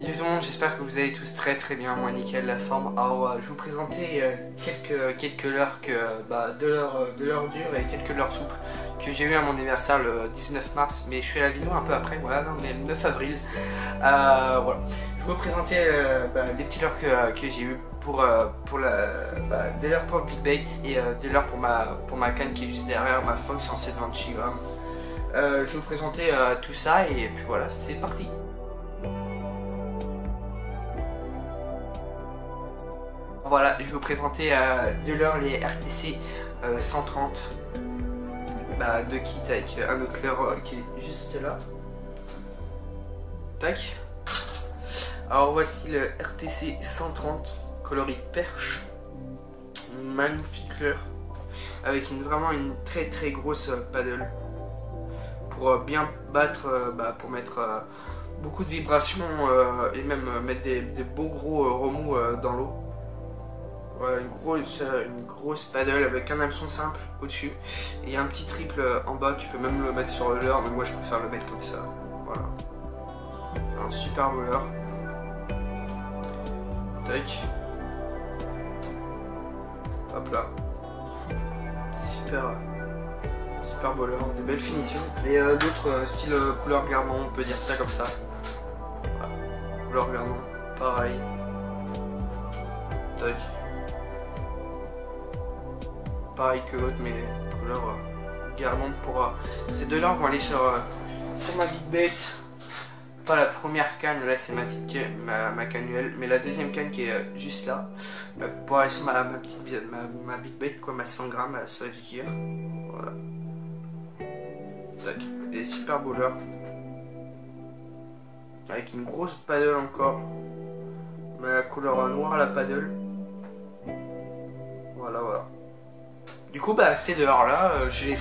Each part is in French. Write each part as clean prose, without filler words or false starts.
Salut tout le monde, j'espère que vous allez tous très bien, moi nickel la forme. Alors je vais vous présenter quelques leurres de leurres dures et quelques leurres souples que j'ai eu à mon anniversaire le 19 mars, mais je fais la vidéo un peu après, voilà, là on est le 9 avril. Voilà. Je vais vous présenter les petits leurres que j'ai eu pour des leurres pour le big bait et des leurres pour ma canne qui est juste derrière, ma Fox en 720 grammes. Je vais vous présenter tout ça et puis voilà, c'est parti. Voilà, je vais vous présenter de leurres les RTC 130 de kit avec un autre leurre qui est juste là. Tac. Alors voici le RTC 130 coloris perche. Une magnifique leurre avec vraiment une très grosse paddle pour bien battre, pour mettre beaucoup de vibrations et même mettre des beaux gros remous dans l'eau. Voilà, une grosse paddle avec un hameçon simple au-dessus et un petit triple en bas. Tu peux même le mettre sur le leurre, mais moi je préfère le mettre comme ça. Voilà, un super beau leurre. Tac, hop là, super beau leurre, des belles finitions et d'autres styles couleur gardant, on peut dire ça comme ça. Voilà. Couleur gardant, pareil. Tac. Pareil que l'autre, mais couleur gardante pour ces deux leurres vont aller sur ma big bait. Pas la première canne, là c'est ma petite canne, ma cannuelle, mais la deuxième canne qui est juste là pour aller sur ma big bait, quoi, ma 100 grammes à Savage Gear. Voilà. Tac, des super beaux leurres avec une grosse paddle encore, ma couleur noire la paddle. Voilà. Du coup, ces deux leurres là, je vais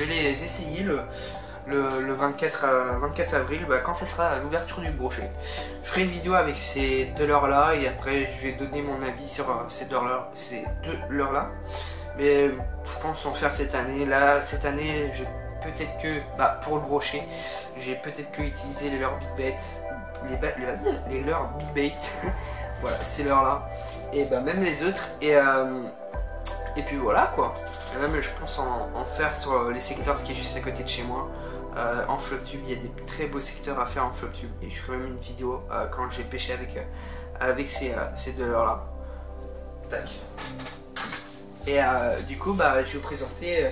les essayer le 24 avril, quand ça sera à l'ouverture du brochet. Je ferai une vidéo avec ces deux leurres là et après je vais donner mon avis sur ces deux leurres là. Mais je pense en faire cette année. Là, cette année, je peut-être que, pour le brochet, j'ai peut-être que utiliser les leurres big bait, les leurres big bait. Voilà, ces leurres là. Et même les autres. Et puis voilà quoi. Et même je pense en faire sur les secteurs qui est juste à côté de chez moi. En flop tube, il y a des très beaux secteurs à faire en flop tube. Et je ferai même une vidéo quand j'ai pêché avec ces deux leurres là. Tac. Et du coup je vais vous présenter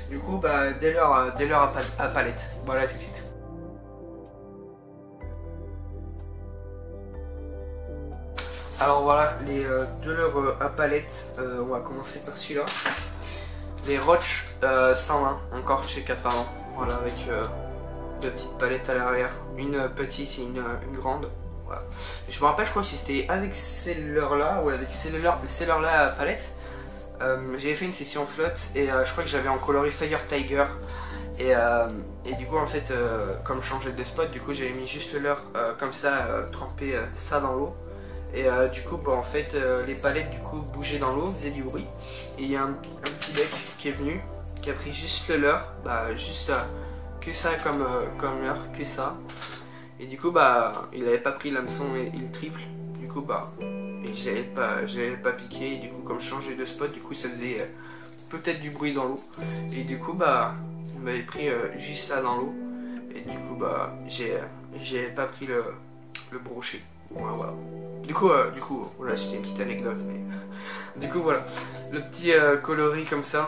des leurres à palette. Voilà tout de suite. Alors voilà les deux leurres à palette, on va commencer par celui-là. Les Roach 120, encore chez Caparan, voilà, avec deux petites palettes à l'arrière, une petite et une grande. Voilà. Je me rappelle, je crois que c'était avec ces leurres-là, ou avec ces leurres-là à palette. J'avais fait une session flotte et je crois que j'avais en coloris Fire Tiger. Et du coup en fait, comme je changeais de spot, du coup j'avais mis juste le leurre comme ça, tremper ça dans l'eau. Et du coup en fait les palettes du coup bougeaient dans l'eau, faisaient du bruit. Et il y a un petit bec qui est venu, qui a pris juste le leurre, juste que ça comme leurre, que ça. Et du coup il avait pas pris l'hameçon et le triple. Du coup et j'avais pas piqué. Et du coup comme je changeais de spot, du coup ça faisait peut-être du bruit dans l'eau. Et du coup il m'avait pris juste ça dans l'eau. Et du coup j'avais pas pris le brochet. Voilà. Du coup, voilà, c'était une petite anecdote, mais du coup voilà, le petit coloris comme ça,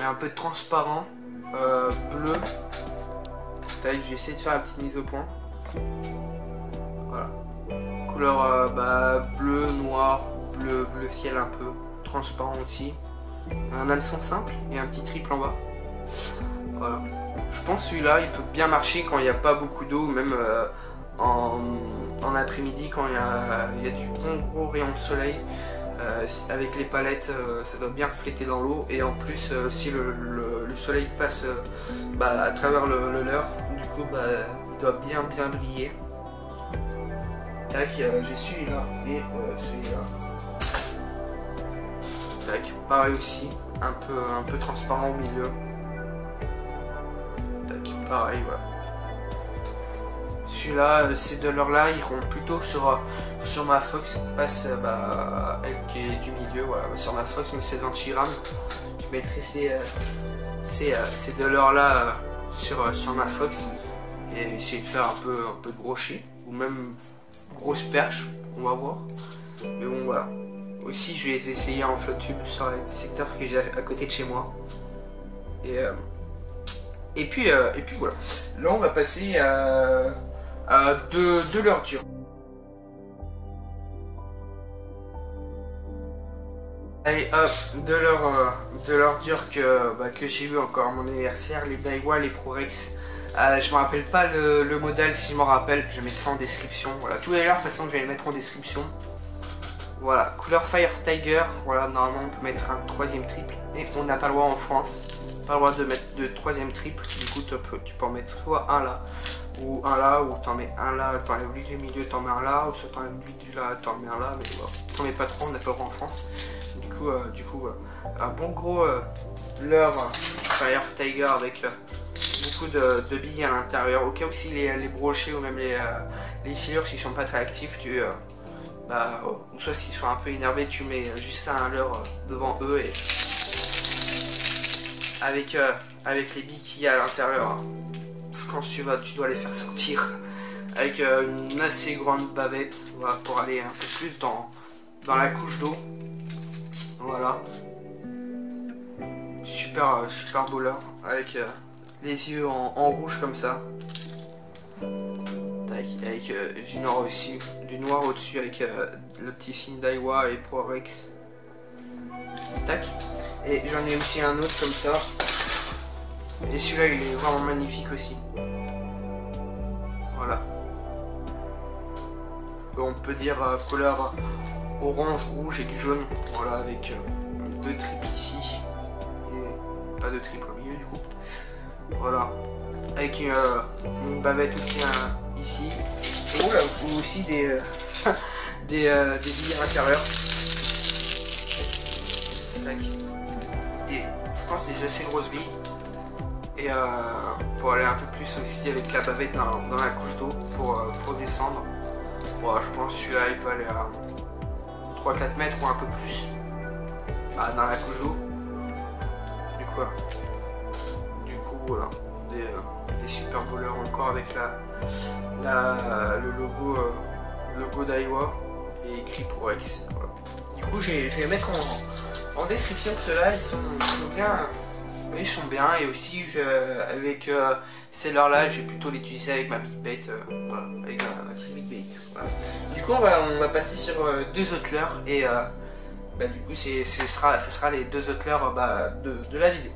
un peu transparent, bleu. Tac, je vais essayer de faire la petite mise au point. Voilà, couleur bleu, noir, bleu ciel un peu, transparent aussi. Un hameçon simple et un petit triple en bas. Voilà, je pense celui-là il peut bien marcher quand il n'y a pas beaucoup d'eau, même en après-midi quand il y a du bon gros rayon de soleil. Avec les palettes, ça doit bien refléter dans l'eau. Et en plus, si le soleil passe à travers le leurre, du coup il doit bien briller. Tac, j'ai celui-là et celui-là. Tac, pareil aussi, un peu transparent au milieu. Tac, pareil, voilà. celui-là, ces dollars-là iront plutôt sur ma Fox, passe elle qui est du milieu, voilà, sur ma Fox, mais c'est 28 grammes. Je mettrai ces dollars-là sur ma Fox et essayer de faire un peu de brochet ou même grosse perche, on va voir. Mais bon, voilà. Aussi, je vais les essayer en flotte tube sur les secteurs que j'ai à côté de chez moi. Et puis voilà. Là, on va passer à de l'heure dure. Allez hop, de l'heure dure que j'ai eu encore à mon anniversaire, les Daiwa, les Prorex. Je me rappelle pas le modèle, si je m'en rappelle, je mettrai en description. Voilà, tous les heures, de toute façon, je vais les mettre en description. Voilà, couleur Fire Tiger. Voilà, normalement, on peut mettre un troisième triple, mais on n'a pas le droit en France. Pas le droit de mettre de troisième triple. Du coup, tu peux en mettre soit un là, ou t'en mets un là, t'enlèves lui du milieu, t'en mets un là, ou soit t'enlèves lui du là, t'en mets un là, mais voilà, t'en mets pas trop, on n'a pas le droit en France. Du coup, un bon gros leurre Fire Tiger avec beaucoup de billes à l'intérieur. Au cas où si les brochets ou même les silures s'ils sont pas très actifs, ou soit s'ils sont un peu énervés, tu mets juste un leurre devant eux et avec les billes qu'il y a à l'intérieur, je pense que tu dois les faire sortir avec une assez grande bavette, voilà, pour aller un peu plus dans la couche d'eau. Voilà, super beau leurre avec les yeux en rouge comme ça. Tac, avec du noir au-dessus avec le petit signe Daiwa et Prorex. Tac. Et j'en ai aussi un autre comme ça. Et celui-là il est vraiment magnifique aussi. Voilà. On peut dire couleur orange, rouge et du jaune. Voilà, avec deux triples ici. Et pas de triple au milieu du coup. Voilà. Avec une bavette aussi ici. Et là, ou aussi des billes à l'intérieur. Je pense des assez grosses billes. Et pour aller un peu plus aussi avec la bavette dans la couche d'eau pour descendre. Bon, je pense que celui-là il peut aller à 3-4 mètres ou un peu plus dans la couche d'eau. Du coup voilà, des super voleurs encore avec le logo Daiwa et écrit Prorex. Voilà. Du coup je vais mettre en description de ceux-là, ils sont bien, et aussi avec ces leurres-là, je vais plutôt l'utiliser avec ma big bait, voilà, avec ma petite big bait. Voilà. Du coup on va passer sur deux autres leurres et du coup ce sera les deux autres leurres de la vidéo.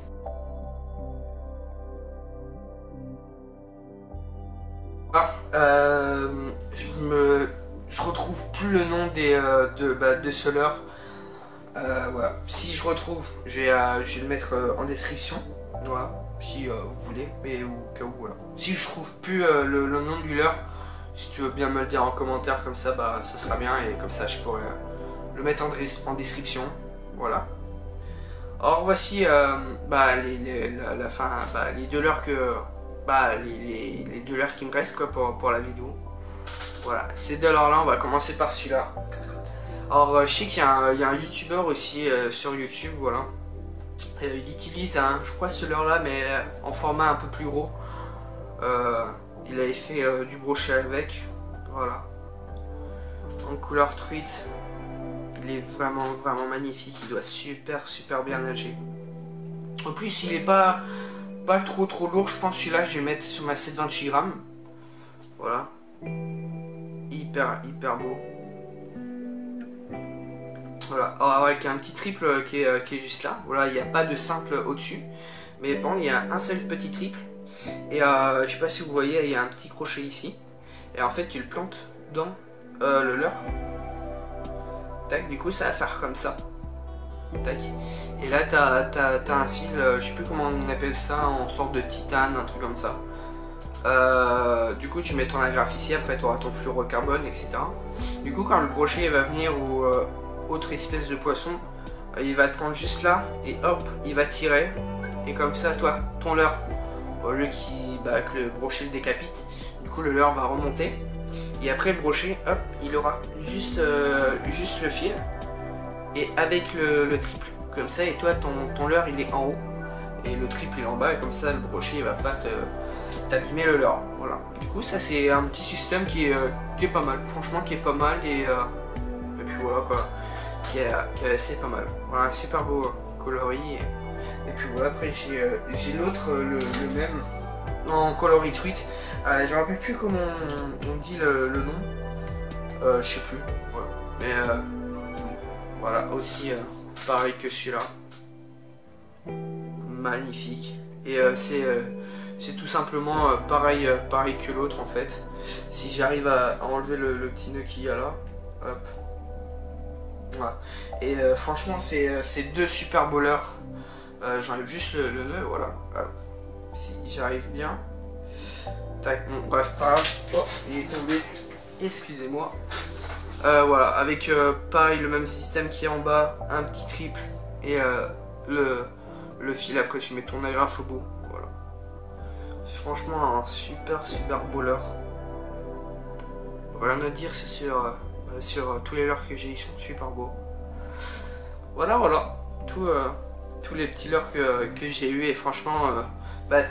Je retrouve plus le nom de ce leurre. Voilà. Si je retrouve, je vais le mettre en description. Voilà, si vous voulez, mais au cas où, voilà. Si je trouve plus le nom du leurre, si tu veux bien me le dire en commentaire, comme ça, ça sera bien, et comme ça je pourrais le mettre en description. Voilà. Alors voici les deux leurres les deux leurres qui me restent quoi, pour la vidéo. Voilà, ces deux leurres là, on va commencer par celui-là. Alors je sais qu'il y a un youtubeur aussi sur YouTube, voilà. Il utilise je crois ce leurre là, mais en format un peu plus gros. Il avait fait du brochet avec, voilà. En couleur truite. Il est vraiment magnifique, il doit super bien nager. En plus il est pas trop lourd, je pense celui-là je vais mettre sur ma 728 grammes. Voilà. Hyper beau. Voilà, alors avec un petit triple qui est juste là. Voilà, il n'y a pas de simple au-dessus. Mais bon, il y a un seul petit triple. Et je sais pas si vous voyez, il y a un petit crochet ici. Et en fait, tu le plantes dans le leurre. Tac, du coup, ça va faire comme ça. Tac. Et là, t'as un fil, je sais plus comment on appelle ça, en sorte de titane, un truc comme ça. Du coup, tu mets ton agrafe ici, après tu auras ton fluorocarbone, etc. Du coup, quand le brochet va venir ou autre espèce de poisson, il va te prendre juste là et hop, il va tirer. Et comme ça, toi, ton leurre, au lieu que le brochet le décapite, du coup le leurre va remonter. Et après le brochet, hop, il aura juste le fil. Et avec le triple. Comme ça, et toi ton leurre il est en haut. Et le triple il est en bas. Et comme ça le brochet il va pas t'abîmer le leurre. Voilà. Du coup ça c'est un petit système qui est pas mal. Franchement qui est pas mal. Et puis voilà quoi. Qui est assez pas mal. Voilà, super beau coloris. Et puis voilà, après j'ai l'autre, le même en coloris tweet. Je me rappelle plus comment on dit le nom. Je sais plus. Voilà. Mais voilà, aussi pareil que celui-là. Magnifique. Et c'est tout simplement pareil que l'autre en fait. Si j'arrive à enlever le petit nœud qu'il y a là. Hop. Voilà. Et franchement c'est deux super beaux leurres. J'enlève juste le nœud, voilà. Hop. Si j'arrive bien. Tac, bon, bref, pas grave. Oh, il est tombé. Excusez-moi. Voilà, avec pareil le même système qui est en bas, un petit triple et le fil. Après, tu mets ton agrafe au bout. Voilà. Franchement, un super beau leurre. Rien à dire, c'est sur tous les leurres que j'ai, ils sont super beaux. Voilà. Tous les petits leurres que j'ai eu, et franchement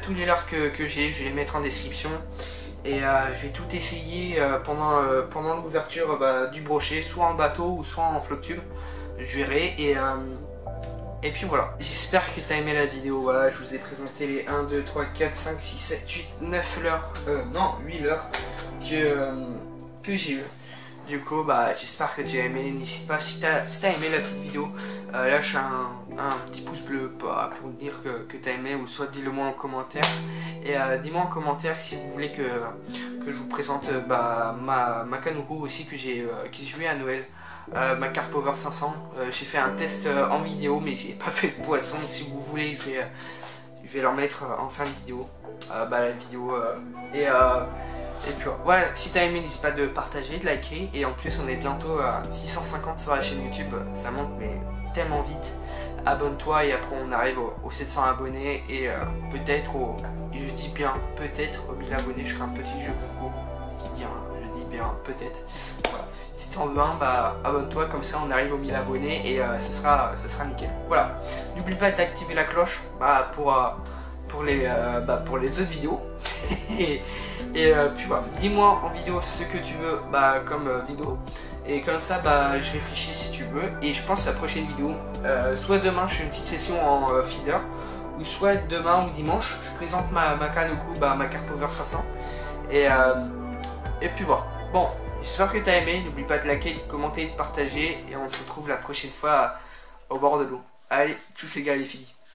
tous les leurres que j'ai eu, je vais les mettre en description. Et je vais tout essayer pendant l'ouverture du brochet, soit en bateau ou soit en flotte-tube. Je verrai. Et puis voilà, j'espère que tu as aimé la vidéo. Voilà, je vous ai présenté les 1, 2, 3, 4, 5, 6, 7, 8, 9 leurres, non 8 leurres que j'ai eu. Du coup, j'espère que tu as aimé. N'hésite pas, si tu as aimé la petite vidéo, lâche un petit pouce bleu pour dire que tu as aimé, ou soit dis-le moi en commentaire. Et dis-moi en commentaire si vous voulez que je vous présente ma Kanoko aussi que j'ai eu à Noël. Ma Carp Power 500. J'ai fait un test en vidéo, mais j'ai pas fait de poisson. Si vous voulez, je vais leur mettre en fin de vidéo. La vidéo. Et puis voilà, si t'as aimé, n'hésite pas de partager, de liker. Et en plus on est bientôt à 650 sur la chaîne YouTube. Ça monte mais tellement vite. Abonne-toi et après on arrive aux 700 abonnés. Et peut-être je dis bien peut-être aux 1000 abonnés, je ferai un petit jeu concours. Je dis bien peut-être. Voilà. Si t'en veux un, abonne-toi, comme ça on arrive aux 1000 abonnés et ça sera nickel. Voilà. N'oublie pas d'activer la cloche pour les autres vidéos. Et puis voilà, dis-moi en vidéo ce que tu veux comme vidéo. Et comme ça je réfléchis si tu veux. Et je pense à la prochaine vidéo, soit demain je fais une petite session en feeder, ou soit demain ou dimanche je présente ma Kanoko, ma Carp Power 500. Et puis voilà. Bon, j'espère que tu as aimé. N'oublie pas de liker, de commenter, de partager. Et on se retrouve la prochaine fois au bord de l'eau. Allez, tous les gars et les filles.